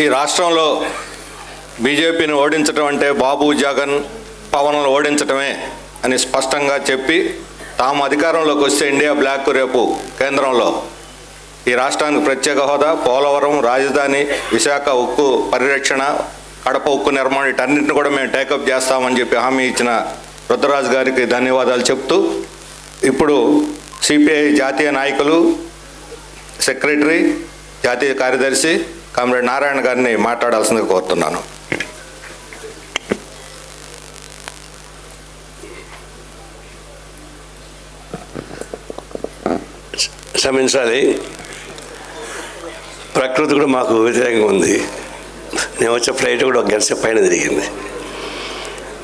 ఈ రాష్ట్రంలో బీజేపీని ఓడించడం అంటే బాబు జగన్ పవన్ను ఓడించడమే అని స్పష్టంగా చెప్పి తాము అధికారంలోకి వస్తే ఇండియా బ్లాక్ రేపు కేంద్రంలో ఈ రాష్ట్రానికి ప్రత్యేక హోదా, పోలవరం, రాజధాని, విశాఖ ఉక్కు పరిరక్షణ, కడప ఉక్కు నిర్మాణం వీటన్నింటిని కూడా మేము టేకప్ చేస్తామని చెప్పి హామీ ఇచ్చిన రుద్రరాజు గారికి ధన్యవాదాలు చెప్తూ ఇప్పుడు సిపిఐ జాతీయ నాయకులు, సెక్రటరీ, జాతీయ కార్యదర్శి కామ్రేడ్ నారాయణ గారిని మాట్లాడాల్సిందిగా కోరుతున్నాను. క్షమించాలి, ప్రకృతి కూడా మాకు వ్యతిరేకంగా ఉంది. నేను వచ్చే ఫ్లైట్ కూడా ఒక గంట పైన తిరిగింది.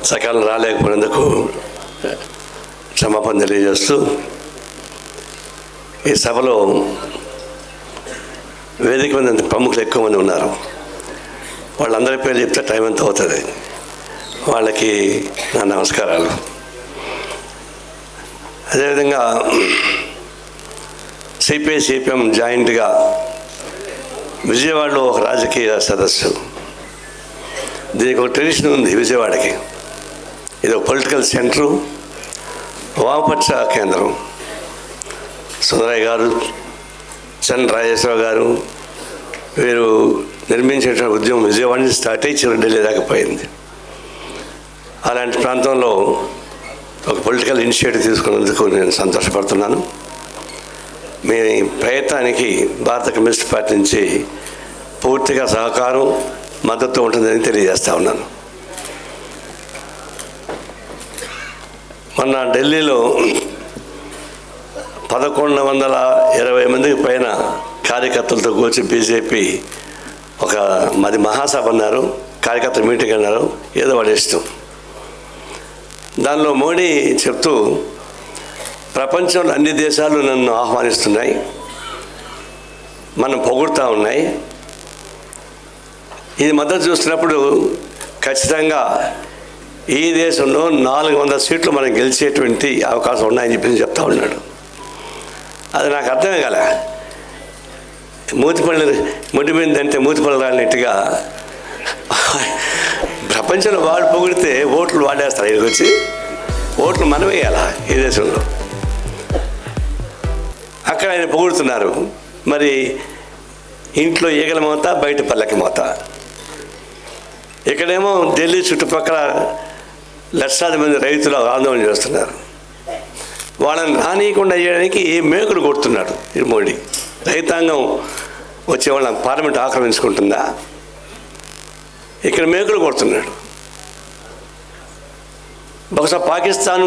సకాలం రాలేకపోయినందుకు క్షమాపణ తెలియజేస్తూ ఈ సభలో వేదిక మీద ప్రముఖులు ఎక్కువ మంది ఉన్నారు. వాళ్ళందరి పేరు చెప్తే టైం ఎంత అవుతుంది. వాళ్ళకి నా నమస్కారాలు. అదేవిధంగా సిపిఐ సిపిఎం జాయింట్గా విజయవాడలో ఒక రాజకీయ సదస్సు, దీనికి ఒక ట్రెడిషన్ ఉంది విజయవాడకి. ఇది ఒక పొలిటికల్ సెంటరు, వామపక్ష కేంద్రం. సుందరయ్య గారు, చంద్ర రాజేశ్వరరావు గారు వీరు నిర్మించిన ఉద్యమం విజయవాడ నుంచి స్టార్ట్ అయ్యి చివరి ఢిల్లీ దాకపోయింది. అలాంటి ప్రాంతంలో ఒక పొలిటికల్ ఇనిషియేటివ్ తీసుకున్నందుకు నేను సంతోషపడుతున్నాను. మీ ప్రయత్నానికి భారత కమ్యూనిస్ట్ పార్టీ నుంచి పూర్తిగా సహకారం, మద్దతు ఉంటుందని తెలియజేస్తా ఉన్నాను. మొన్న ఢిల్లీలో 1120 మందికి పైన కార్యకర్తలతో కూర్చి బీజేపీ ఒక మహాసభ అన్నారు, కార్యకర్తల మీటింగ్ అన్నారు, ఏదో వాడి ఇష్టం. దానిలో మోడీ చెప్తూ ప్రపంచంలో అన్ని దేశాలు నన్ను ఆహ్వానిస్తున్నాయి, మనం పొగుడుతూ ఉన్నాయి, ఇది మద్దతు చూస్తున్నప్పుడు ఖచ్చితంగా ఈ దేశంలో 400 సీట్లు మనం గెలిచేటువంటి అవకాశం ఉన్నాయని చెప్పి చెప్తా ఉన్నాడు. అది నాకు అర్థమే కాల. ముట్టిపోయిందంటే మూతిపళ్ళు రాలినట్టుగా ప్రపంచంలో వాళ్ళు పొగిడితే ఓట్లు వాడేస్తారు. ఇక్కడికి వచ్చి ఓట్లు మనం వేయాలా ఈ దేశంలో? అక్కడ ఆయన పొగుడుతున్నారు. మరి ఇంట్లో ఈగల మోత, బయట పల్లకి మోత. ఇక్కడేమో ఢిల్లీ చుట్టుపక్కల లక్షలాది మంది రైతులు ఆందోళన చేస్తున్నారు. వాళ్ళని రానియకుండా చేయడానికి మేకులు కొడుతున్నాడు ఈ మోడీ. రైతాంగం వచ్చే వాళ్ళని పార్లమెంట్ ఆక్రమించుకుంటుందా? ఇక్కడ మేకులు కొడుతున్నాడు. బహుశా పాకిస్తాన్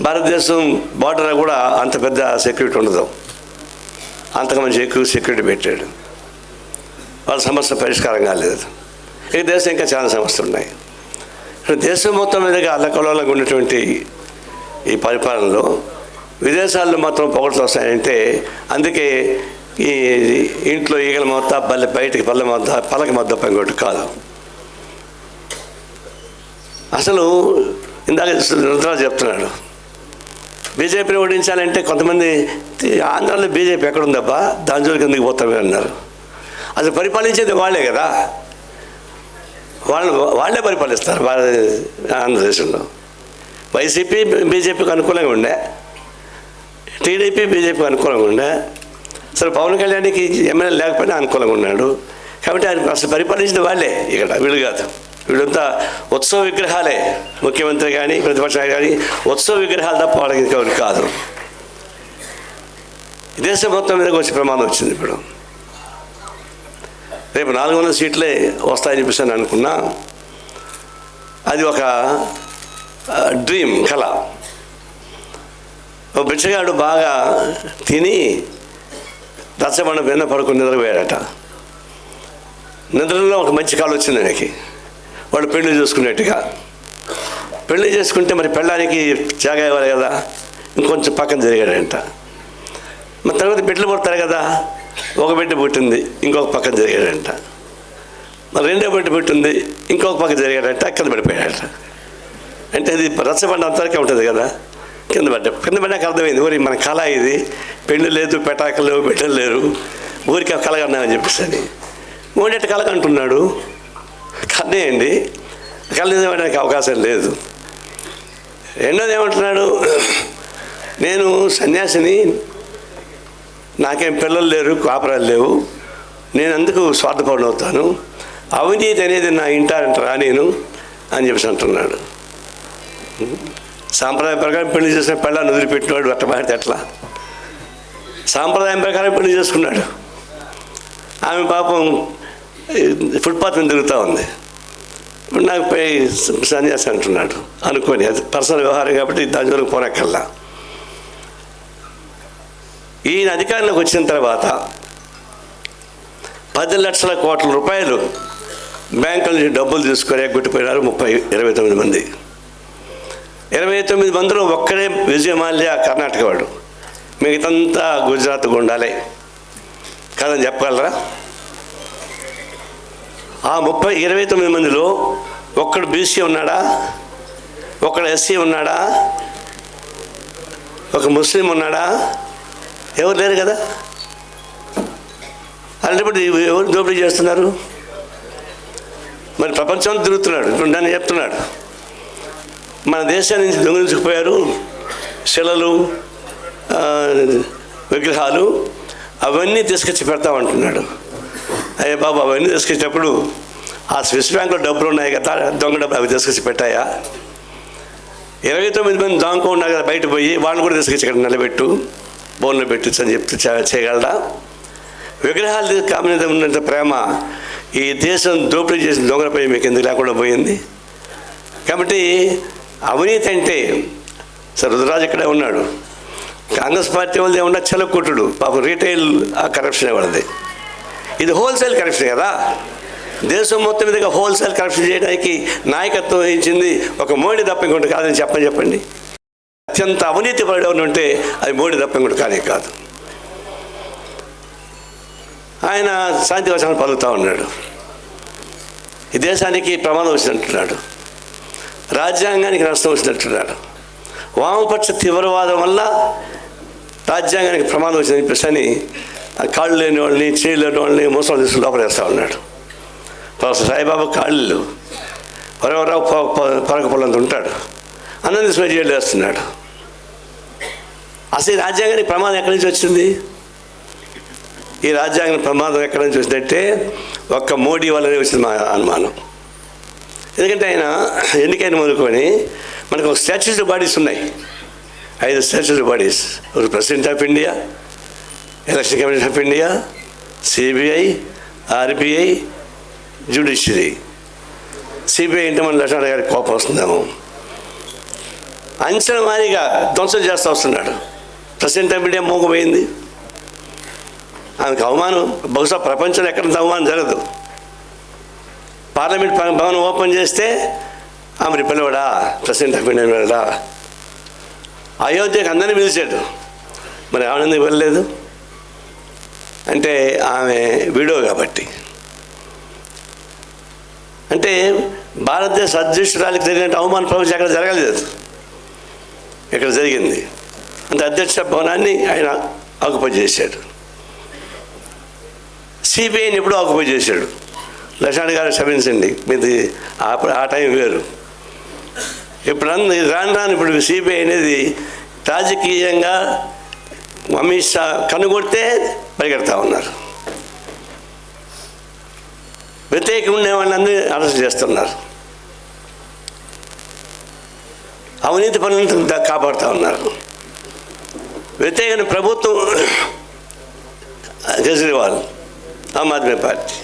భారతదేశం బార్డర్ కూడా అంత పెద్ద సెక్యూరిటీ ఉండదు, అంతకుమంది ఎక్కువ సెక్యూరిటీ పెట్టాడు. వాళ్ళ సమస్య పరిష్కారం కాలేదు. ఈ దేశం ఇంకా చాలా సమస్యలు ఉన్నాయి. దేశం మొత్తం మీదుగా అల్లకల్లోలంగా ఉన్నటువంటి ఈ పరిపాలనలో విదేశాల్లో మాత్రం పొగట్లు వస్తాయంటే, అందుకే ఈ ఇంట్లో ఈగల మొత్త బయటికి పల్లకి మొత్తం ఇంకోటి కాదు. అసలు ఇందాక రుద్రరాజు చెప్తున్నాడు, బీజేపీని ఓడించాలంటే కొంతమంది ఆంధ్రాలో బీజేపీ ఎక్కడుందబ్బా, దాని జోలికి ఎందుకు పోతామే అన్నారు. అసలు పరిపాలించేది వాళ్ళే కదా, వాళ్ళే పరిపాలిస్తారు ఆంధ్రదేశంలో. వైసీపీ బీజేపీకి అనుకూలంగా ఉండే, టీడీపీ బీజేపీకి అనుకూలంగా ఉండే, అసలు పవన్ కళ్యాణ్కి ఎమ్మెల్యే లేకపోయినా అనుకూలంగా ఉన్నాడు. కాబట్టి ఆయన అసలు పరిపాలించిన వాళ్ళే, ఇక్కడ వీళ్ళు కాదు. వీళ్ళంతా ఉత్సవ విగ్రహాలే, ముఖ్యమంత్రి కానీ ప్రతిపక్షాలు కానీ ఉత్సవ విగ్రహాలు తప్ప వాళ్ళకి ఇంకెవరు కాదు. దేశం మొత్తం మీదకి వచ్చే ప్రమాదం వచ్చింది. ఇప్పుడు రేపు 400 సీట్లే వస్తాయని చెప్పేసి అని అనుకున్నా. అది ఒక డ్రీమ్, కళ. ఒక బిచ్చగాడు బాగా తిని రచ్చబండ వెన్న పడుకుని నిద్రపోయాడట. నిద్రలో ఒక మంచి కాలు వచ్చింది ఆయనకి. వాడు పెళ్లి చూసుకున్నట్టుగా పెళ్లి చేసుకుంటే మరి పెళ్ళానికి జాగా ఇవ్వాలి కదా, ఇంకొంచెం పక్కన జరిగాడంట. మరి తర్వాత బిడ్డలు పుడతారు కదా, ఒక బిడ్డ పుట్టింది, ఇంకొక పక్కన జరిగాడంట. మరి రెండో బిడ్డ పుట్టింది, ఇంకొక పక్కన జరిగాడంట, కింద పడిపోయాడట. అంటే అది రచ్చబండ అంతవరకే ఉంటుంది కదా, కింద పడ్డాక అర్థమైంది, ఊరి మన కళ ఇది, పెళ్ళి లేదు, పెటాకులు లేవు, బిడ్డలు లేరు, ఊరికి కళ కన్నామని చెప్పేసి అని. మోడెట్ కలకంటున్నాడు. కన్నేయండి, కలనిజమడానికి అవకాశం లేదు. రెండోది ఏమంటున్నాడు, నేను సన్యాసిని, నాకేం పిల్లలు లేరు, కాపురాలు లేవు, నేను అందుకు స్వార్థపరుడు అవుతాను, అవినీతి అనేది నా ఇంటారంట రానేను అని చెప్పేసి అంటున్నాడు. సాంప్రదాయం ప్రకారం పెళ్లి చేసిన పెళ్ళాన్ని వదిలిపెట్టినాడు, అట్ట మాడితే ఎట్లా? సాంప్రదాయం ప్రకారం పెళ్లి చేసుకున్నాడు. ఆమె పాపం ఫుట్పాత్ మీద తిరుగుతూ ఉంది. ఇప్పుడు నాకు పై సన్యాసి అంటున్నాడు అనుకోని, అది పర్సనల్ వ్యవహారం కాబట్టి దాని జోలికి పోనక్కల్లా. ఈయన అధికారంలోకి వచ్చిన తర్వాత 10 లక్షల కోట్ల రూపాయలు బ్యాంకుల నుంచి డబ్బులు తీసుకొని ఎగ్గొట్టిపోయినారు 29 మంది. 29 మందిలో ఒక్కడే విజయ్ మాల్యా కర్ణాటక వాడు, మిగతంతా గుజరాత్ గుండాలే కాదని చెప్పగలరా? ఆ 29 మందిలో ఒక్కడు బీసీ ఉన్నాడా, ఒక్కడు ఎస్సీ ఉన్నాడా, ఒక ముస్లిం ఉన్నాడా? ఎవరు లేరు కదా. అలాంటప్పుడు ఎవరు దోపిడీ చేస్తున్నారు? మరి ప్రపంచం తిరుగుతున్నాడు. ఇప్పుడు నన్ను చెప్తున్నాడు, మన దేశం నుంచి దొంగిలించుకుపోయారు శిలలు, విగ్రహాలు, అవన్నీ తీసుకొచ్చి పెడతామంటున్నాడు. అయ్యే బాబు, అవన్నీ తీసుకొచ్చేటప్పుడు ఆ స్విస్ బ్యాంకులో డబ్బులు ఉన్నాయి కదా, దొంగ డబ్బులు అవి తీసుకొచ్చి పెట్టాయా? 29 మంది దాంకో ఉన్నారు కదా, బయట పోయి వాళ్ళని కూడా తీసుకొచ్చి ఇక్కడ నిలబెట్టు, బోన్లో పెట్టచ్చు అని చెప్తూ చేయగలరా? విగ్రహాలు మీద ఉన్నంత ప్రేమ ఈ దేశం దోపిడీ చేసిన దొంగలపై మీకు ఎందుకు లేకుండా పోయింది? కాబట్టి అవినీతి అంటే సార్ రుద్రరాజు ఇక్కడే ఉన్నాడు, కాంగ్రెస్ పార్టీ వాళ్ళది ఏమన్నా చెలకొట్టుడు, పాపం రీటైల్ కరప్షన్ వాళ్ళది. ఇది హోల్సేల్ కరప్షన్ కదా. దేశం మొత్తం మీదుగా హోల్సేల్ కరప్షన్ చేయడానికి నాయకత్వం వహించింది ఒక మోడీ తప్ప ఇంకోటి కాదని చెప్పండి. అత్యంత అవినీతి పడేవాళ్ళు ఉంటే అది మోడీ తప్ప ఇంకోటి కానీ కాదు. ఆయన శాంతి వచనాలు పలుకుతూ ఉన్నాడు, ఈ దేశానికి ప్రమాదం వచ్చినట్టున్నాడు, రాజ్యాంగానికి నష్టం వచ్చినట్టున్నాడు, వామపక్ష తీవ్రవాదం వల్ల రాజ్యాంగానికి ప్రమాదం వచ్చిందని చెప్పేసి అని కాళ్ళు లేని వాళ్ళని, చేయి లేని వాళ్ళని మోసం తీసుకుని లోపలేస్తూ ఉన్నాడు. ప్రొఫెసర్ సాయిబాబా కాళ్ళు వరవరావు పొరక పొలంత ఉంటాడు, అందరినీ తీసుకుని జైలు వేస్తున్నాడు. అసలు ఈ రాజ్యాంగానికి ప్రమాదం ఎక్కడి నుంచి వచ్చింది? ఈ రాజ్యాంగ ప్రమాదం ఎక్కడి నుంచి వచ్చిందంటే ఒక్క మోడీ వల్లనే వచ్చింది మా అనుమానం. ఎందుకంటే ఆయన ఎన్నికైన మొదలుకొని మనకు ఒక స్టాచ్యూటరీ బాడీస్ ఉన్నాయి, 5 స్టాచ్యూటరీ బాడీస్. ఒక president of India, election commission of India, CBI, RBI, judiciary. CBI అంటే మన లక్ష్మణ గారికి కోపం వస్తుందేమో, అంచెల వారీగా ధ్వంసం చేస్తూ వస్తున్నాడు. ప్రెసిడెంట్ ఆఫ్ ఇండియా మోగపోయింది, ఆమెకు అవమానం బహుశా ప్రపంచంలో ఎక్కడంత అవమానం జరగదు. పార్లమెంట్ భవన్ ఓపెన్ చేస్తే ఆమె పిలవడా, ప్రెసిడెంట్ ఆఫ్ ఇండియా వెళ్ళడా? అయోధ్యకు అందరినీ పిలిచాడు, మరి ఆమె వెళ్ళలేదు అంటే ఆమె వీడియో కాబట్టి. అంటే భారతదేశ అధ్యక్షురాలికి జరిగినట్టు అవమాన ప్రపంచం ఎక్కడ జరగలేదు, ఇక్కడ జరిగింది. అంటే అధ్యక్ష భవనాన్ని ఆయన ఆక్యుపై చేశాడు, సిబిఐని ఎప్పుడూ ఆక్యుపై చేశాడు. లక్ష్మణ్ గారు క్షమించండి, మీది ఆ టైం వేరు. ఇప్పుడు రాను ఇప్పుడు సిబిఐ అనేది రాజకీయంగా అమిత్ షా కనుగొడితే పరిగెడతా ఉన్నారు, వ్యతిరేకంగా ఉండే వాళ్ళందరినీ అరెస్ట్ చేస్తున్నారు, అవినీతి పనులను కాపాడుతూ ఉన్నారు. వ్యతిరేక ప్రభుత్వం కేజ్రీవాల్, ఆమ్ ఆద్మీ పార్టీ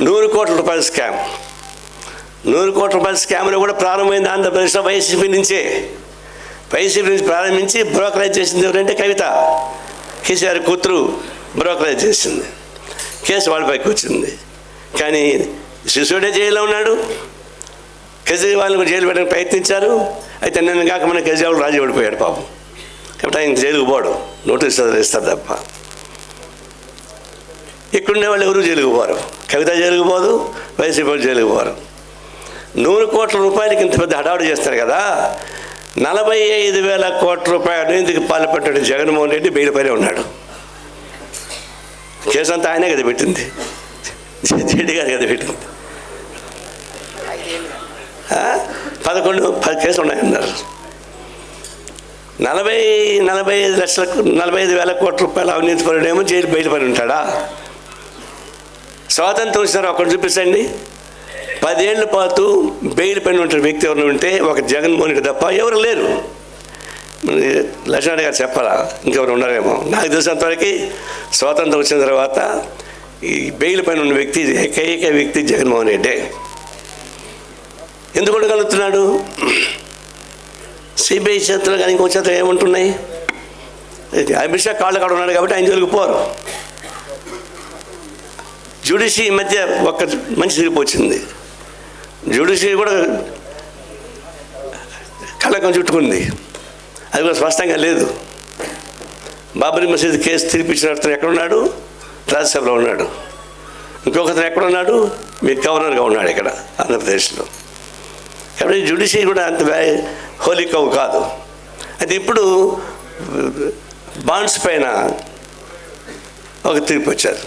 100 కోట్ల రూపాయల స్కామ్. 100 కోట్ల రూపాయల స్కామ్లో కూడా ప్రారంభమైంది ఆంధ్రప్రదేశ్లో వైసీపీ నుంచే. వైసీపీ నుంచి ప్రారంభించి బ్రోకరేజ్ చేసింది ఎవరంటే కవిత, కేసీఆర్ కూతురు బ్రోకరేజ్ చేసింది. కేసు వాళ్ళపైకి వచ్చింది. కానీ శిశుడే జైల్లో ఉన్నాడు, కేజ్రీవాల్ని కూడా జైలు పెట్టడానికి ప్రయత్నించారు. అయితే నేను కాక మన కేజ్రీవాల్ రాజీ పడిపోయాడు పాపం. కాబట్టి ఆయన జైలుకు పోడు, నోటీస్ ఇస్తారు తప్ప. ఇక్కడుండే వాళ్ళు ఎవరు జైలుకు పోరు, కవిత జైలుకు పోదు, వైసీపీ వాళ్ళు జైలుకు పోరు. 100 కోట్ల రూపాయలకి ఇంత పెద్ద హడావుడి చేస్తారు కదా. 45,000 కోట్ల రూపాయల అవినీతికి పాల్పడ్డాడు జగన్మోహన్ రెడ్డి, బెయిల్ పైనే ఉన్నాడు. కేసు అంతా ఆయనే కదా పెట్టింది. జేడీ గారు కదా పెట్టింది. 10 కేసులు ఉన్నాయన్నారు. 45,00,000 కోట్ల రూపాయల అవినీతి పరుడేమో జైలు బయటపడి ఉంటాడా? స్వాతంత్రం వచ్చినారు అక్కడ చూపించండి. 10 ఏళ్ళ పాటు బెయిల్ పైన ఉంటున్న వ్యక్తి ఎవరు ఉంటే ఒక జగన్మోహన్ రెడ్డి తప్ప ఎవరు లేరు. లక్ష్మణ్ గారు చెప్పాలా, ఇంకెవరు ఉన్నారేమో. నాకు తెలిసినంతవరకు స్వాతంత్రం వచ్చిన తర్వాత ఈ బెయిల్ పైన ఉన్న వ్యక్తి ఏకైక వ్యక్తి జగన్మోహన్ రెడ్డి. ఎందుకు ఉండగలుగుతున్నాడు? సిబిఐ చేతులు కానీ ఇంకో చేతులు ఏముంటున్నాయి? అమిత్ షా కాళ్ళు కాడ ఉన్నాడు కాబట్టి ఆయన జోలికి పోరు. జ్యుడిషియరీ మధ్య ఒక్క మంచి తీర్పు వచ్చింది. జ్యుడిషియరీ కూడా కళ్ళకం చుట్టుకుంది. అది కూడా స్పష్టంగా లేదు. బాబరీ మసీద్ కేసు తీర్పిచ్చిన అతను ఎక్కడున్నాడు? రాజ్యసభలో ఉన్నాడు. ఇంకొకతను ఎక్కడున్నాడు? మీ గవర్నర్గా ఉన్నాడు ఇక్కడ ఆంధ్రప్రదేశ్లో. కాబట్టి జ్యుడిషియరీ కూడా అంత హోలీ కవ్ కాదు. అయితే ఇప్పుడు బాండ్స్ పైన ఒక తీర్పు వచ్చారు.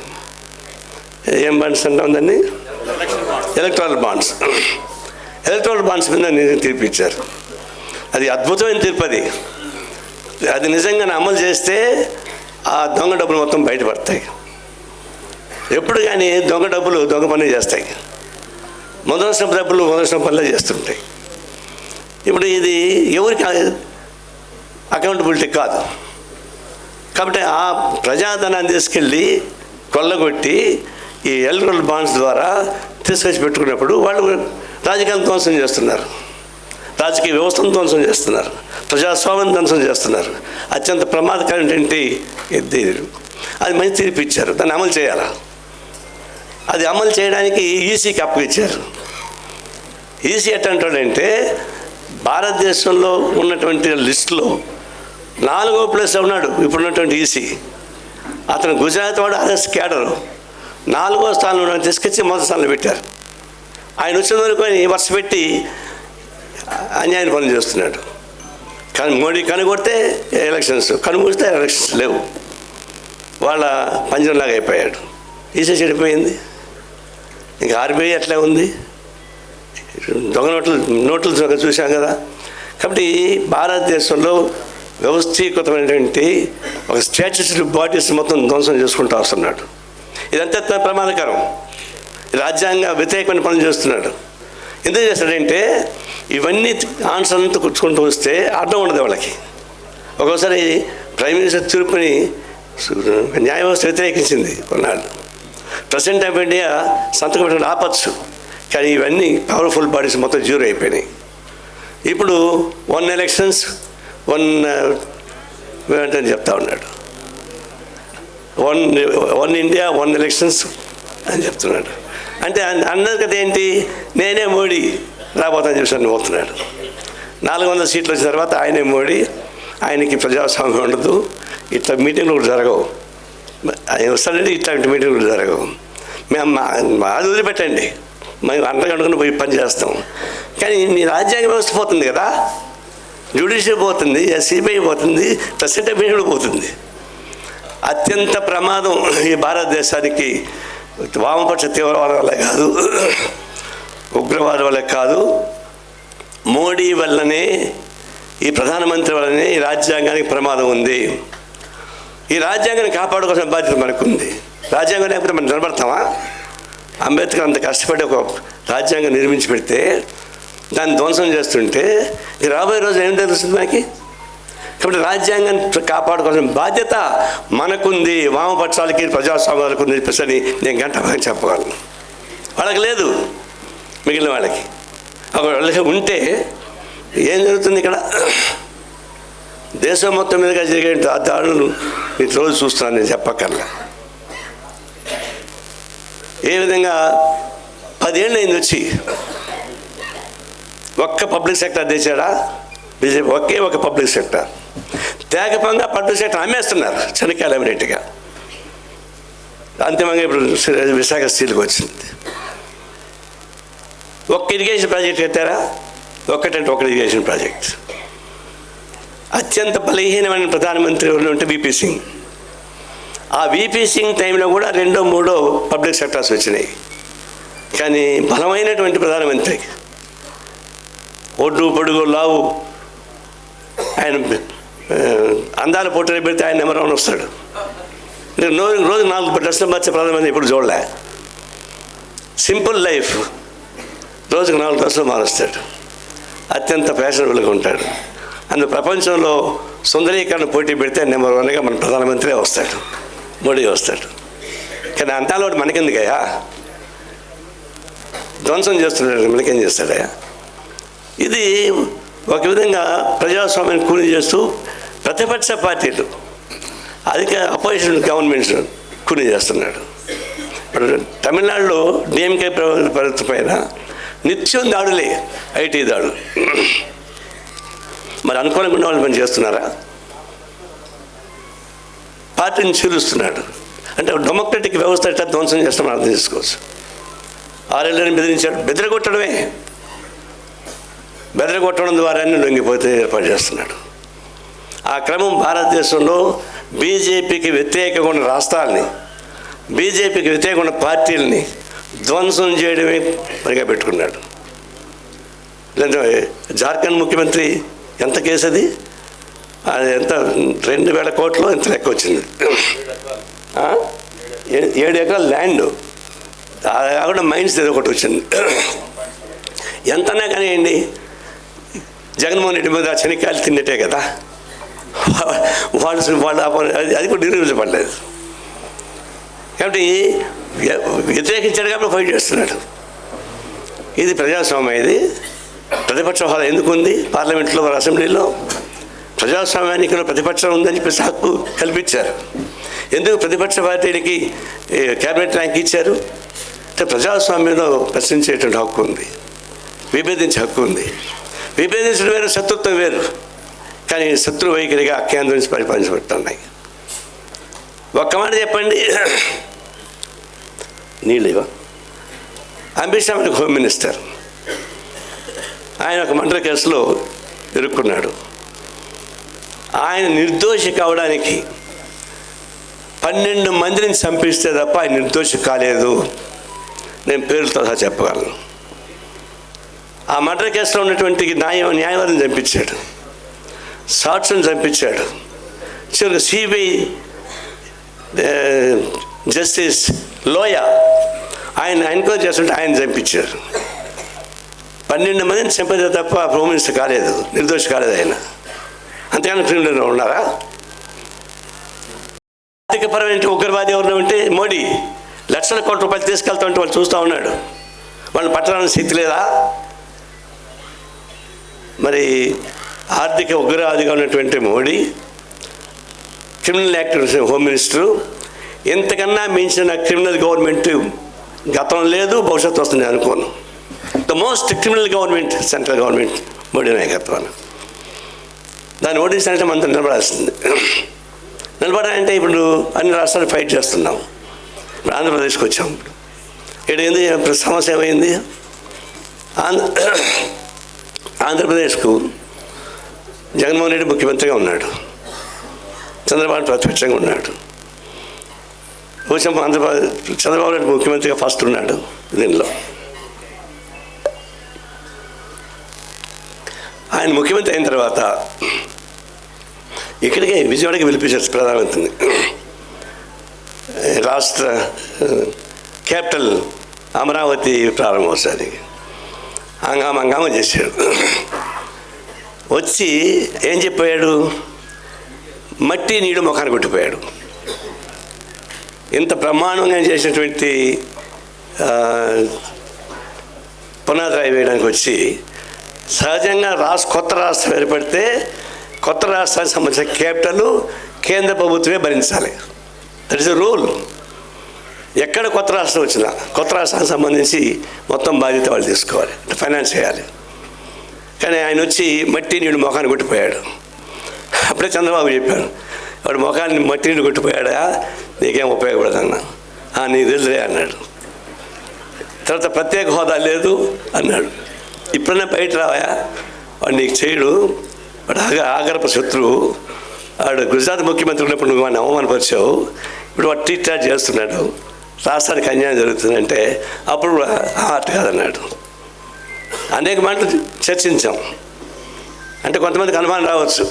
ఏం బాండ్స్ అంటాం దాన్ని? Electoral bonds. ఎలక్ట్రాల్ బాండ్స్ మీద తీర్పు ఇచ్చారు. అది అద్భుతమైన తీర్పు. అది నిజంగా అమలు చేస్తే ఆ దొంగ డబ్బులు మొత్తం బయటపడతాయి. ఎప్పుడు కానీ దొంగ డబ్బులు దొంగ పనులు చేస్తాయి, మొదలసిన డబ్బులు మొదలసిన పనులే చేస్తుంటాయి. ఇప్పుడు ఇది ఎవరికి అకౌంటబిలిటీ కాదు. కాబట్టి ఆ ప్రజాధనాన్ని తీసుకెళ్ళి కొల్లగొట్టి ఈ ఎలక్ట్రల్ బాండ్స్ ద్వారా తీసుకొచ్చి పెట్టుకున్నప్పుడు వాళ్ళు రాజకీయాలను ధ్వంసం చేస్తున్నారు, రాజకీయ వ్యవస్థను ధ్వంసం చేస్తున్నారు, ప్రజాస్వామ్యం ధ్వంసం చేస్తున్నారు. అత్యంత ప్రమాదకరమైనటువంటి ఇది. అది మంచి తీర్పు ఇచ్చారు, దాన్ని అమలు చేయాలా. అది అమలు చేయడానికి ఈసీకి అప్పగిచ్చారు. ఈసీ ఎట్టంటాడంటే భారతదేశంలో ఉన్నటువంటి లిస్టులో 4వ ప్లేస్ ఉన్నాడు ఇప్పుడున్నటువంటి ఈసీ. అతను గుజరాత్ వాడు, అరెస్ట్ క్యాడరు. 4వ స్థానంలో తీసుకొచ్చి మొదటి స్థానంలో పెట్టారు. ఆయన వచ్చిన వరకు వర్ష పెట్టి అన్యాయం పనులు చేస్తున్నాడు. కానీ మోడీ కనుగొడితే ఎలక్షన్స్, కనుగొడితే ఎలక్షన్స్ లేవు. వాళ్ళ పంజరంలాగా అయిపోయాడు. ఈసీ చెడిపోయింది. ఇంకా ఆర్బీఐ అట్లా ఉంది. దొంగ నోట్లు చూసాం కదా. కాబట్టి భారతదేశంలో వ్యవస్థీకృతమైనటువంటి ఒక స్టాట్యూటరీ బాడీస్ మొత్తం ధ్వంసం చేసుకుంటూ వస్తున్నాడు. ఇదంతా ప్రమాదకరం. రాజ్యాంగ వ్యతిరేకమైన పనులు చేస్తున్నాడు. ఎందుకు చేస్తాడంటే ఇవన్నీ ఆన్సర్ అంతా కూర్చుకుంటూ వస్తే అర్థం ఉండదు వాళ్ళకి. ఒక్కోసారి ప్రైమ్ మినిస్టర్ తీర్పుని న్యాయ వ్యవస్థ వ్యతిరేకించింది కొన్నాళ్ళు. ప్రెసిడెంట్ ఆఫ్ ఇండియా సంతకం పెట్టడం ఆపచ్చు. కానీ ఇవన్నీ పవర్ఫుల్ బాడీస్ మొత్తం జీరో అయిపోయినాయి. ఇప్పుడు 1 ఎలక్షన్స్ 1 అని చెప్తా ఉన్నాడు. 1 ఇండియా 1 ఎలక్షన్స్ అని చెప్తున్నాడు. అంటే అన్నది కదా ఏంటి, నేనే మోడీ రాబోతాను చెప్పి పోతున్నాడు. 400 సీట్లు వచ్చిన తర్వాత ఆయనే మోడీ, ఆయనకి ప్రజాస్వామ్యం ఉండదు, ఇట్లా మీటింగ్లు కూడా జరగవు, ఆయన వస్తాడంటే ఇట్లాంటి మీటింగ్లు జరగవు. మేము అది వదిలిపెట్టండి, మేము అంటగంటుకుని పోయి పని చేస్తాం. కానీ మీ రాజ్యాంగ వ్యవస్థ పోతుంది కదా, జ్యుడిషియరీ పోతుంది, సిబిఐ పోతుంది, ప్రెసిడెంట్ ఆఫ్ ఇండియా పోతుంది. అత్యంత ప్రమాదం ఈ భారతదేశానికి వామపక్ష తీవ్రవాదం వల్ల కాదు, ఉగ్రవాదం వల్ల కాదు, మోడీ వల్లనే, ఈ ప్రధానమంత్రి వల్లనే ఈ రాజ్యాంగానికి ప్రమాదం ఉంది. ఈ రాజ్యాంగాన్ని కాపాడుకోవాల్సిన బాధ్యత మనకుంది. రాజ్యాంగం లేకపోతే మనం నిలబడతామా? అంబేద్కర్ అంత కష్టపడి ఒక రాజ్యాంగం నిర్మించి పెడితే దాన్ని ధ్వంసం చేస్తుంటే ఈ రాబోయే రోజు ఏం తెలుస్తుంది మనకి? కాబట్టి రాజ్యాంగాన్ని కాపాడుకోవాల్సిన బాధ్యత మనకుంది, వామపక్షాలకి ప్రజాస్వామ్యాలకు ఉంది చెప్పేసి నేను గంట చెప్పగలను. వాళ్ళకి లేదు, మిగిలిన వాళ్ళకి. వాళ్ళకి ఉంటే ఏం జరుగుతుంది ఇక్కడ? దేశం మొత్తం మీదుగా జరిగే దాడులు మీకు రోజు చూస్తున్నాను, నేను చెప్పక్కర్లా. ఏ విధంగా 10 ఏళ్ళు అయింది వచ్చి, ఒక్క పబ్లిక్ సెక్టర్ తెచ్చాడా బీజేపీ? ఒకే ఒక పబ్లిక్ సెక్టర్. తేగపంగా పబ్లిక్ సెక్టర్ అమ్మేస్తున్నారు చెనక్కాయలు అమ్మినట్టుగా. అంతిమంగా ఇప్పుడు విశాఖ స్టీల్కి వచ్చింది. ఒక్క ఇరిగేషన్ ప్రాజెక్ట్ కట్టారా? ఒక్కటంటే ఒక ఇరిగేషన్ ప్రాజెక్ట్. అత్యంత బలహీనమైన ప్రధానమంత్రి ఉంటే వీపీ సింగ్. ఆ వీపీ సింగ్ టైంలో కూడా 2-3 పబ్లిక్ సెక్టర్స్ వచ్చినాయి. కానీ బలమైనటువంటి ప్రధానమంత్రి, ఒడ్డు పొడుగు లావు, ఆయన అందాల పోటీలు పెడితే ఆయన నెంబర్ 1 వస్తాడు. రోజు 4 డ్రెస్సులు మార్చే ప్రధానమంత్రి ఎప్పుడు చూడలే. సింపుల్ లైఫ్, రోజుకు 4 డ్రెస్సులు మారుస్తాడు. అత్యంత ఫ్యాషనబుల్గా ఉంటాడు. అందులో ప్రపంచంలో సుందరీకరణ పోటీ పెడితే నెంబర్ 1గా మన ప్రధానమంత్రి వస్తాడు, మోడీ వస్తాడు. కానీ అంతాలో మనకెందుకయ్యా, ధ్వంసం చేస్తున్నాడు, మనకేం చేస్తాడయ్యా? ఇది ఒక విధంగా ప్రజాస్వామ్యాన్ని కూలి చేస్తూ ప్రతిపక్ష పార్టీలు, అపోజిషన్ గవర్నమెంట్స్ కూలి చేస్తున్నాడు. ఇప్పుడు తమిళనాడులో డిఎంకే ప్రభుత్వం పైన నిత్యం దాడులే, ఐటీ దాడులు. మరి అనుకూలంగా ఉన్న వాళ్ళు పని చేస్తున్నారా? పార్టీని చీలుస్తున్నాడు. అంటే డెమోక్రటిక్ వ్యవస్థ ఎట్లా ధ్వంసం చేస్తామని అర్థం చేసుకోవచ్చు. 6 ఏళ్ళని బెదిరించాడు, బెదరగొట్టడం ద్వారానే లొంగిపోతే ఏర్పాటు చేస్తున్నాడు. ఆ క్రమం భారతదేశంలో బీజేపీకి వ్యతిరేకంగా ఉన్న రాష్ట్రాలని, బీజేపీకి వ్యతిరేకంగా ఉన్న పార్టీలని ధ్వంసం చేయడమే పనిగా పెట్టుకున్నాడు. లేదంటే జార్ఖండ్ ముఖ్యమంత్రి ఎంత కేసు అది ఎంత 2000 కోట్లు ఎంత లెక్క వచ్చింది. 7 ఎకరాల ల్యాండ్, అది కాకుండా మైన్స్ ఏదో ఒకటి వచ్చింది. ఎంతన్నా కానివ్వండి, జగన్మోహన్ రెడ్డి మీద శనికాయలు తిన్నట్టే కదా, వాళ్ళు అది కూడా నిరూపించబడలేదు. కాబట్టి వ్యతిరేకించాడు కాబట్టి ఫైట్ చేస్తున్నాడు. ఇది ప్రజాస్వామ్యం. ఇది ప్రతిపక్ష హోదా ఎందుకు ఉంది పార్లమెంట్లో, అసెంబ్లీలో? ప్రజాస్వామ్యానికి ప్రతిపక్షం ఉందని చెప్పేసి హక్కు కల్పించారు. ఎందుకు ప్రతిపక్ష పార్టీలకి క్యాబినెట్ ర్యాంక్ ఇచ్చారు? అంటే ప్రజాస్వామ్యంలో ప్రశ్నించేటువంటి హక్కు ఉంది, విభేదించే హక్కు ఉంది. విభేదించడం వేరు, శత్రుత్వం వేరు. కానీ శత్రు వైఖరిగా కేంద్రం నుంచి పరిపాలించబడుతున్నాయి. ఒక్క మాట చెప్పండి, నీళ్ళేవా? అమిత్ షా మనకు హోమ్ మినిస్టర్, ఆయన ఒక మర్డర్ కేసులో ఇరుక్కున్నాడు. ఆయన నిర్దోషి కావడానికి 12 మందిని చంపిస్తే తప్ప ఆయన నిర్దోషి కాలేదు. నేను పేరుతో సహా చెప్పగలను. ఆ మర్డర్ కేసులో ఉన్నటువంటి న్యాయవాదిని చంపించాడు, సాక్షులను చంపించాడు. చివరికి సిబిఐ జస్టిస్ లోయా ఆయన ఎంక్వైరీ చేస్తుంటే ఆయన చంపించారు. 12 మందిని చంపితే తప్ప హోమ్ మినిస్టర్ కాలేదు, నిర్దోషి కాలేదు ఆయన. అంతేగాని క్రిమినల్ ఉన్నారా? ఆర్థికపరమైన ఉగ్రవాది ఎవరు ఉంటే మోడీ లక్షల కోట్ల రూపాయలు తీసుకెళ్తా ఉంటే వాళ్ళు చూస్తూ ఉన్నాడు. వాళ్ళని పట్టడానికి శక్తి లేదా? మరి ఆర్థిక ఉగ్రవాదిగా ఉన్నటువంటి Modi, criminal act home minister, ఇంతకన్నా మించిన క్రిమినల్ గవర్నమెంట్ గతం లేదు, భవిష్యత్తు వస్తుంది అనుకోను. The most criminal government central government Modi నాయకత్వాన్ని. దాన్ని ఓడించాలంటే మనతో నిలబడాల్సింది. నిలబడాలంటే ఇప్పుడు అన్ని రాష్ట్రాలు ఫైట్ చేస్తున్నాం. ఇప్పుడు ఆంధ్రప్రదేశ్కి వచ్చాం. ఇక్కడ ఏంది సమస్య ఏమైంది? ఆంధ్రప్రదేశ్కు జగన్మోహన్ రెడ్డి ముఖ్యమంత్రిగా ఉన్నాడు, చంద్రబాబు ప్రతిపక్షంగా ఉన్నాడు. కొంచెం చంద్రబాబు నాయుడు ముఖ్యమంత్రిగా ఫస్ట్ ఉన్నాడు. దీనిలో ఆయన ముఖ్యమంత్రి అయిన తర్వాత ఇక్కడికి విజయవాడకి పిలిపించారు ప్రధానమంత్రిని. రాష్ట్ర క్యాపిటల్ అమరావతి ప్రారంభోత్సవానికి హంగామా చేశాడు. వచ్చి ఏం చెప్పాడు? మట్టి నీడు ముఖాన్ని కొట్టిపోయాడు. ఇంత బ్రహ్మాండంగా చేసినటువంటి పునాదిరాయి వేయడానికి వచ్చి సహజంగా కొత్త రాష్ట్రం ఏర్పడితే కొత్త రాష్ట్రానికి సంబంధించిన క్యాపిటల్ కేంద్ర ప్రభుత్వమే భరించాలి. That is the rule. ఎక్కడ కొత్త రాష్ట్రం వచ్చినా కొత్త రాష్ట్రానికి సంబంధించి మొత్తం బాధ్యత వాళ్ళు తీసుకోవాలి, ఫైనాన్స్ చేయాలి. కానీ ఆయన వచ్చి మట్టి నీళ్ళు ముఖాన్ని కొట్టిపోయాడు. అప్పుడే చంద్రబాబు చెప్పాడు, వాడు ముఖాన్ని మట్టి నీళ్ళు కొట్టిపోయాడా, నీకేం ఉపయోగపడదన్నా. నీకు తెలుసులే అన్నాడు. తర్వాత ప్రత్యేక హోదా లేదు అన్నాడు. ఇప్పుడన్నా బయట రావా, వాడు నీకు చేయడు, వాడు ఆగరప శత్రువు, వాడు గుజరాత్ ముఖ్యమంత్రి ఉన్నప్పుడు నువ్వు వాడిని అవమానపరిచావు, ఇప్పుడు వాడు టీటాట్ చేస్తున్నాడు. రాష్ట్రానికి అన్యాయం జరుగుతుందంటే అప్పుడు అటు కాదన్నాడు. అనేక మాటలు చర్చించాం. అంటే కొంతమందికి అనుమానం రావచ్చు,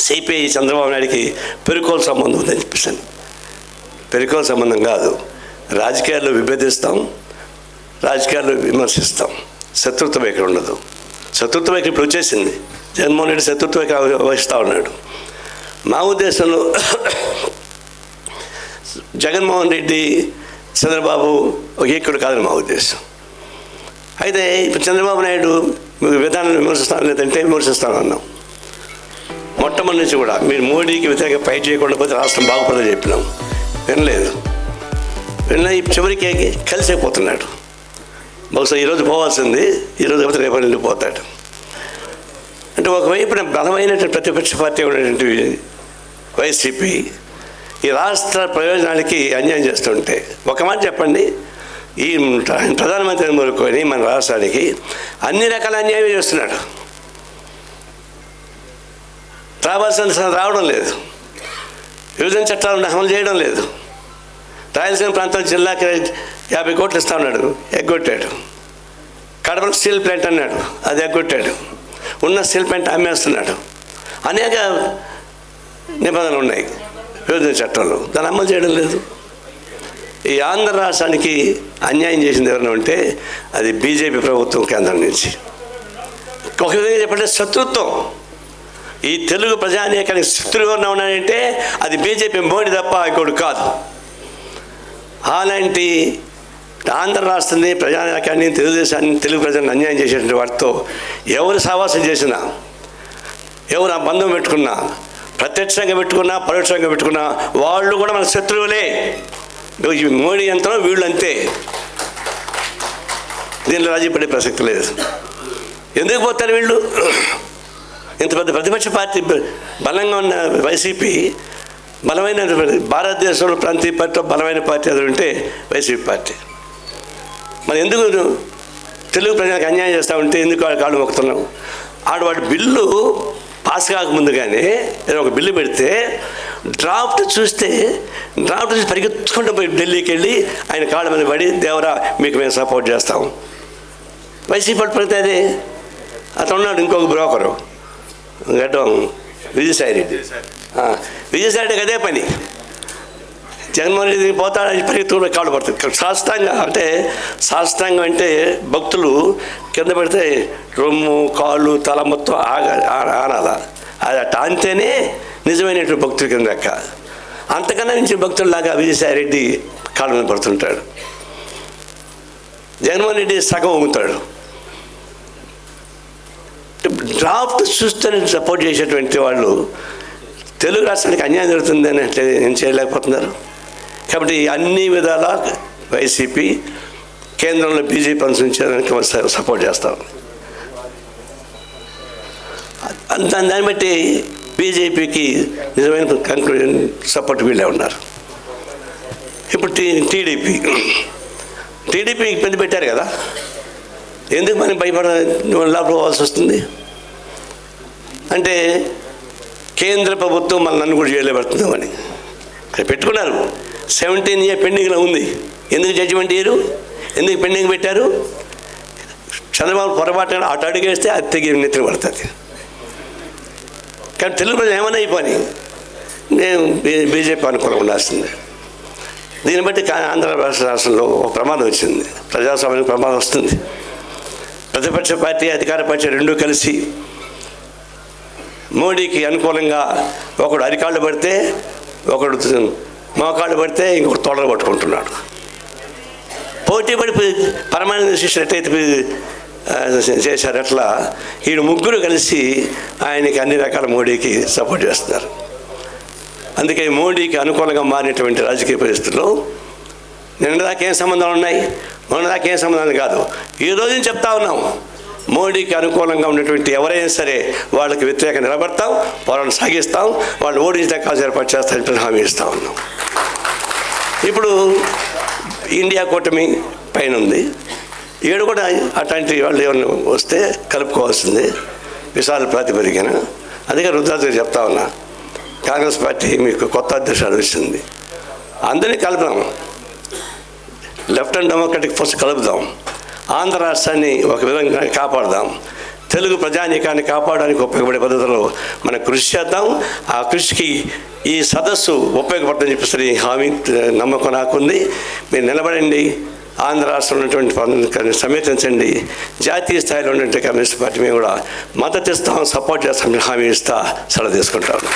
సిపిఐ చంద్రబాబు నాయుడికి పెరుకోలు సంబంధం ఉందని చెప్పేసాను. పెరుకోలు సంబంధం కాదు. రాజకీయాల్లో విభేదిస్తాం, రాజకీయాల్లో విమర్శిస్తాం, శత్రుత్వం ఇక్కడ ఉండదు. శత్రుత్వం ఇక్కడ ఇప్పుడు వచ్చేసింది. జగన్మోహన్ రెడ్డి శత్రుత్వం వహిస్తూ ఉన్నాడు. మా ఉద్దేశంలో జగన్మోహన్ రెడ్డి చంద్రబాబు ఒక ఏకుడు కాదని మా ఉద్దేశం. అయితే ఇప్పుడు చంద్రబాబు నాయుడు విధానాన్ని విమర్శిస్తాను లేదంటే విమర్శిస్తాను అన్నాం. మొట్టమొదటి నుంచి కూడా మీరు మోడీకి వ్యతిరేకంగా ఫైట్ చేయకుండా పోతే రాష్ట్రం బాగుపడదని చెప్పినాం. వినలేదు. చివరికి కలిసిపోతున్నాడు. బహుశా ఈరోజు పోవాల్సింది, ఈరోజు కాకపోతే రేపు వెళ్ళిపోతాడు. అంటే ఒకవైపున బలమైనటువంటి ప్రతిపక్ష పార్టీ ఉన్నటువంటి వైసీపీ ఈ రాష్ట్ర ప్రయోజనాలకి అన్యాయం చేస్తుంటే, ఒక మాట చెప్పండి, ఈ ప్రధానమంత్రిని కోరుకొని మన రాష్ట్రానికి అన్ని రకాల అన్యాయం చేస్తున్నాడు. రావాల్సిన రావడం లేదు, విభజన చట్టాలను అమలు చేయడం లేదు, రాయలసీమ ప్రాంతం జిల్లాకి 50 కోట్లు ఇస్తా ఉన్నాడు, ఎగ్గొట్టాడు. కడపలో స్టీల్ ప్లాంట్ అన్నాడు, అది ఎగ్గొట్టాడు. ఉన్న స్టీల్ ప్లాంట్ అమ్మేస్తున్నాడు. అనేక నిబంధనలు ఉన్నాయి విభజన చట్టంలో, దాన్ని అమలు చేయడం లేదు. ఈ ఆంధ్ర రాష్ట్రానికి అన్యాయం చేసింది ఎవరైనా ఉంటే అది బీజేపీ ప్రభుత్వం కేంద్రం నుంచి. ఒక విధంగా చెప్పంటే శత్రుత్వం. ఈ తెలుగు ప్రజానీకానికి శత్రువుగా ఉన్నాడంటే అది బీజేపీ మోడీ తప్ప ఇంకోటి కాదు. అలాంటి ఆంధ్ర రాష్ట్రాన్ని ప్రజానీకాన్ని తెలుగుదేశాన్ని తెలుగు ప్రజలను అన్యాయం చేసేటువంటి వాటితో ఎవరు సహవాసం చేసినా, ఎవరు ఆ బంధం పెట్టుకున్నా, ప్రత్యక్షంగా పెట్టుకున్నా పరోక్షంగా పెట్టుకున్నా వాళ్ళు కూడా మన శత్రువులే. మోడీ ఎంతనో వీళ్ళు అంతే. దీనిలో రాజీ పడే ప్రసక్తి లేదు. ఎందుకు పోతారు వీళ్ళు? ఇంత పెద్ద ప్రతిపక్ష పార్టీ బలంగా ఉన్న వైసీపీ బలమైన భారతదేశంలో ప్రాంతీయ పార్టీలో బలమైన పార్టీ అది ఉంటే వైసీపీ పార్టీ. మరి ఎందుకు తెలుగు ప్రజలకు అన్యాయం చేస్తూ ఉంటే ఎందుకు కాళ్ళు మొక్కుతున్నాం? వాడి బిల్లు పాస్ కాకముందుగానే ఏదో ఒక బిల్లు పెడితే డ్రాఫ్ట్ చూసి పరిగెత్తుకుంటూ పోయి ఢిల్లీకి వెళ్ళి ఆయన కాళ్ళ మీద పడి, దేవరా మీకు మేము సపోర్ట్ చేస్తాం. వైసీపీ పడితే అదే. అతను ఉన్నాడు ఇంకొక బ్రోకరు గడ్డం విజయసాయి రెడ్డి. విజయసాయి రెడ్డికి అదే పని. జగన్మోహన్ రెడ్డి పోతాడు, పరిగెత్తుకుంటూ కాళ్ళు పడుతుంది. సాష్టాంగం అంటే భక్తులు కింద పెడితే రొమ్ము కాళ్ళు తల మొత్తం ఆనాల. అది అట్ట అంతేనే నిజమైనటువంటి భక్తుల కింద లెక్క. అంతకన్నా నుంచి భక్తుల్లాగా విజయసాయి రెడ్డి కాళ్ళ మీద పడుతుంటాడు. జగన్మోహన్ రెడ్డి సగం ఊగుతాడు. డ్రాఫ్ట్ చూస్తూనే సపోర్ట్ చేసేటువంటి వాళ్ళు తెలుగు రాష్ట్రానికి అన్యాయం జరుగుతుందని అంటే ఏం చేయలేకపోతున్నారు. కాబట్టి అన్ని విధాల వైసీపీ కేంద్రంలో బీజేపీ అనుసరించడానికి సపోర్ట్ చేస్తాం. దాన్ని బట్టి బీజేపీకి నిజమైన కంక్లూజన్ సపోర్ట్ వీళ్ళే ఉన్నారు. ఇప్పుడు టీడీపీ ఇబ్బంది పెట్టారు కదా, ఎందుకు మనం లోపలిపోవాల్సి వస్తుంది అంటే కేంద్ర ప్రభుత్వం నన్ను కూడా జైల్లో పెడుతుందామని పెట్టుకున్నారు. 17 years పెండింగ్లో ఉంది. ఎందుకు జడ్జిమెంట్ ఇయ్యరు? ఎందుకు పెండింగ్ పెట్టారు? చంద్రబాబు పొరపాటున అటు అడుగేస్తే అది తెగి నెత్తిన పడుతుంది. కానీ తెలుగు ప్రజలు ఏమన్నా అయిపోయి నేను బీజేపీ అనుకూలంగా ఉండాల్సిందే. దీన్ని బట్టి ఆంధ్ర రాష్ట్రంలో ఒక ప్రమాదం వచ్చింది, ప్రజాస్వామ్యానికి ప్రమాదం వస్తుంది. ప్రతిపక్ష పార్టీ అధికార పార్టీ రెండూ కలిసి మోడీకి అనుకూలంగా ఒకడు అరికాళ్ళు పడితే, ఒకడు మోకాళ్ళు పడితే ఇంకొకటి తొడలు పట్టుకుంటున్నాడు. పోటీ పడి పరమానంద శిష్యులు ఎట్టయితే చేశారు అట్లా వీళ్ళు ముగ్గురు కలిసి ఆయనకి అన్ని రకాల మోడీకి సపోర్ట్ చేస్తున్నారు. అందుకే మోడీకి అనుకూలంగా మారినటువంటి రాజకీయ పరిస్థితుల్లో నిన్నదాకా ఏం సంబంధాలు ఉన్నాయి, మొన్నదాకా ఏం సంబంధాలు కాదు, ఈ రోజు చెప్తా ఉన్నాం. మోడీకి అనుకూలంగా ఉన్నటువంటి ఎవరైనా సరే వాళ్ళకి వ్యతిరేకంగా నిలబడతాం, వాళ్ళని సాగిస్తాం, వాళ్ళు ఓడించడానికి కాదు ఏర్పాటు చేస్తారని హామీ ఇస్తూ ఉన్నాం. ఇప్పుడు ఇండియా కూటమి పైన ఉంది, ఏడు కూడా అట్లాంటి వాళ్ళు ఏమైనా వస్తే కలుపుకోవాల్సింది విశాల ప్రాతిపదికన. అందుకే రుద్రాజు చెప్తా ఉన్నా, కాంగ్రెస్ పార్టీ మీకు కొత్త అధ్యక్షుడు వచ్చింది, అందరినీ కలపడం. లెఫ్ట్ అండ్ డెమోక్రటిక్ ఫోర్స్ కలుపుదాం, ఆంధ్ర రాష్ట్రాన్ని ఒక విధంగా కాపాడదాం, తెలుగు ప్రజానీకాన్ని కాపాడడానికి ఉపయోగపడే పద్ధతిలో మనం కృషి చేద్దాం. ఆ కృషికి ఈ సదస్సు ఉపయోగపడుతుందని చెప్పేసి హామీ నమ్మకం నాకుంది. మీరు నిలబడండి, ఆంధ్ర రాష్ట్రంలో ఉన్నటువంటి సమీకరించండి. జాతీయ స్థాయిలో ఉన్నటువంటి కమ్యూనిస్ట్ పార్టీ మేము కూడా మద్దతు ఇస్తాం, సపోర్ట్ చేస్తాం, హామీ ఇస్తా సెలవు తీసుకుంటాను.